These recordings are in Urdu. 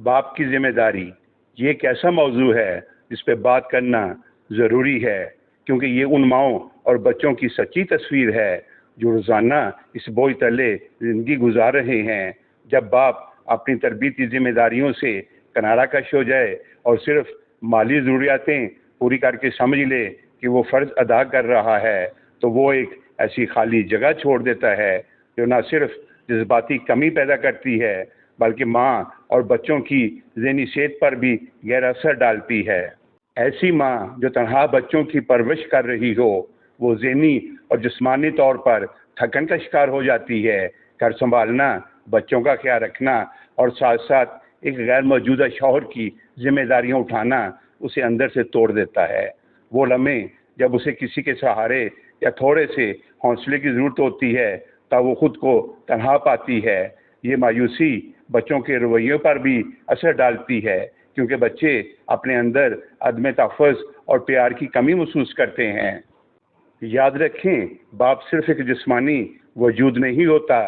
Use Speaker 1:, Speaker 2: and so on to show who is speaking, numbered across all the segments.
Speaker 1: باپ کی ذمہ داری یہ ایک ایسا موضوع ہے جس پہ بات کرنا ضروری ہے، کیونکہ یہ ان ماؤں اور بچوں کی سچی تصویر ہے جو روزانہ اس بوجھ تلے زندگی گزار رہے ہیں۔ جب باپ اپنی تربیتی ذمہ داریوں سے کنارہ کش ہو جائے اور صرف مالی ضروریاتیں پوری کر کے سمجھ لے کہ وہ فرض ادا کر رہا ہے، تو وہ ایک ایسی خالی جگہ چھوڑ دیتا ہے جو نہ صرف جذباتی کمی پیدا کرتی ہے بلکہ ماں اور بچوں کی ذہنی صحت پر بھی گہرا اثر ڈالتی ہے۔ ایسی ماں جو تنہا بچوں کی پرورش کر رہی ہو، وہ ذہنی اور جسمانی طور پر تھکن کا شکار ہو جاتی ہے۔ گھر سنبھالنا، بچوں کا خیال رکھنا اور ساتھ ساتھ ایک غیر موجودہ شوہر کی ذمہ داریاں اٹھانا اسے اندر سے توڑ دیتا ہے۔ وہ لمحے جب اسے کسی کے سہارے یا تھوڑے سے حوصلے کی ضرورت ہوتی ہے تب وہ خود کو تنہا پاتی ہے۔ یہ مایوسی بچوں کے رویوں پر بھی اثر ڈالتی ہے، کیونکہ بچے اپنے اندر عدم تحفظ اور پیار کی کمی محسوس کرتے ہیں۔ یاد رکھیں، باپ صرف ایک جسمانی وجود نہیں ہوتا،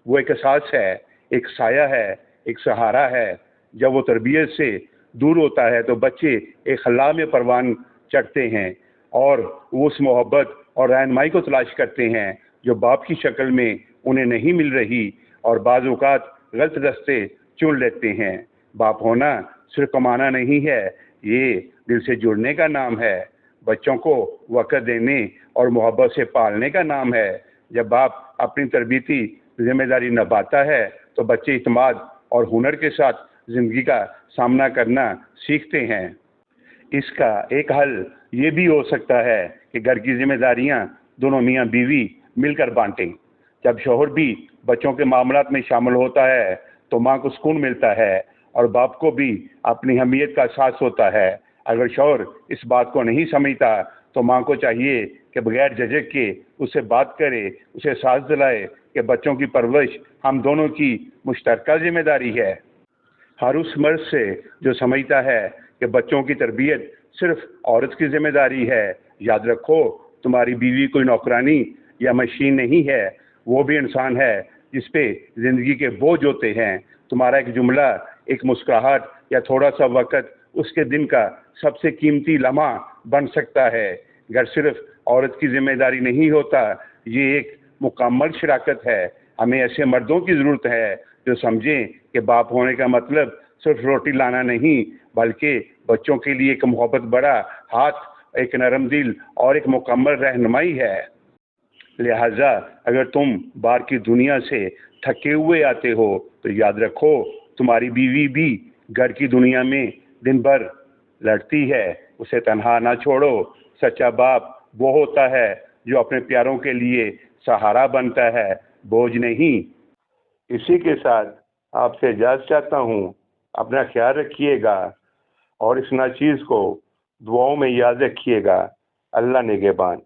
Speaker 1: وہ ایک احساس ہے، ایک سایہ ہے، ایک سہارا ہے۔ جب وہ تربیت سے دور ہوتا ہے تو بچے ایک خلا میں پروان چڑھتے ہیں اور وہ اس محبت اور رہنمائی کو تلاش کرتے ہیں جو باپ کی شکل میں انہیں نہیں مل رہی، اور بعض اوقات غلط راستے چن لیتے ہیں۔ باپ ہونا صرف کمانا نہیں ہے، یہ دل سے جڑنے کا نام ہے، بچوں کو وقت دینے اور محبت سے پالنے کا نام ہے۔ جب باپ اپنی تربیتی ذمہ داری نبھاتا ہے تو بچے اعتماد اور ہنر کے ساتھ زندگی کا سامنا کرنا سیکھتے ہیں۔ اس کا ایک حل یہ بھی ہو سکتا ہے کہ گھر کی ذمہ داریاں دونوں میاں بیوی مل کر بانٹیں۔ جب شوہر بھی بچوں کے معاملات میں شامل ہوتا ہے تو ماں کو سکون ملتا ہے اور باپ کو بھی اپنی اہمیت کا احساس ہوتا ہے۔ اگر شوہر اس بات کو نہیں سمجھتا تو ماں کو چاہیے کہ بغیر جھجک کے اس سے بات کرے، اسے احساس دلائے کہ بچوں کی پرورش ہم دونوں کی مشترکہ ذمہ داری ہے۔ ہر اس مرد سے جو سمجھتا ہے کہ بچوں کی تربیت صرف عورت کی ذمہ داری ہے، یاد رکھو، تمہاری بیوی کوئی نوکرانی یا مشین نہیں ہے، وہ بھی انسان ہے جس پہ زندگی کے بوجھ ہوتے ہیں۔ تمہارا ایک جملہ، ایک مسکراہٹ یا تھوڑا سا وقت اس کے دن کا سب سے قیمتی لمحہ بن سکتا ہے۔ گھر صرف عورت کی ذمہ داری نہیں ہوتا، یہ ایک مکمل شراکت ہے۔ ہمیں ایسے مردوں کی ضرورت ہے جو سمجھیں کہ باپ ہونے کا مطلب صرف روٹی لانا نہیں، بلکہ بچوں کے لیے ایک محبت بڑا ہاتھ، ایک نرم دل اور ایک مکمل رہنمائی ہے۔ لہٰذا اگر تم باہر کی دنیا سے تھکے ہوئے آتے ہو تو یاد رکھو، تمہاری بیوی بھی گھر کی دنیا میں دن بھر لڑتی ہے، اسے تنہا نہ چھوڑو۔ سچا باپ وہ ہوتا ہے جو اپنے پیاروں کے لیے سہارا بنتا ہے، بوجھ نہیں۔ اسی کے ساتھ آپ سے اجازت چاہتا ہوں۔ اپنا خیال رکھیے گا اور اس ناچیز کو دعاؤں میں یاد رکھیے گا۔ اللہ نگہبان۔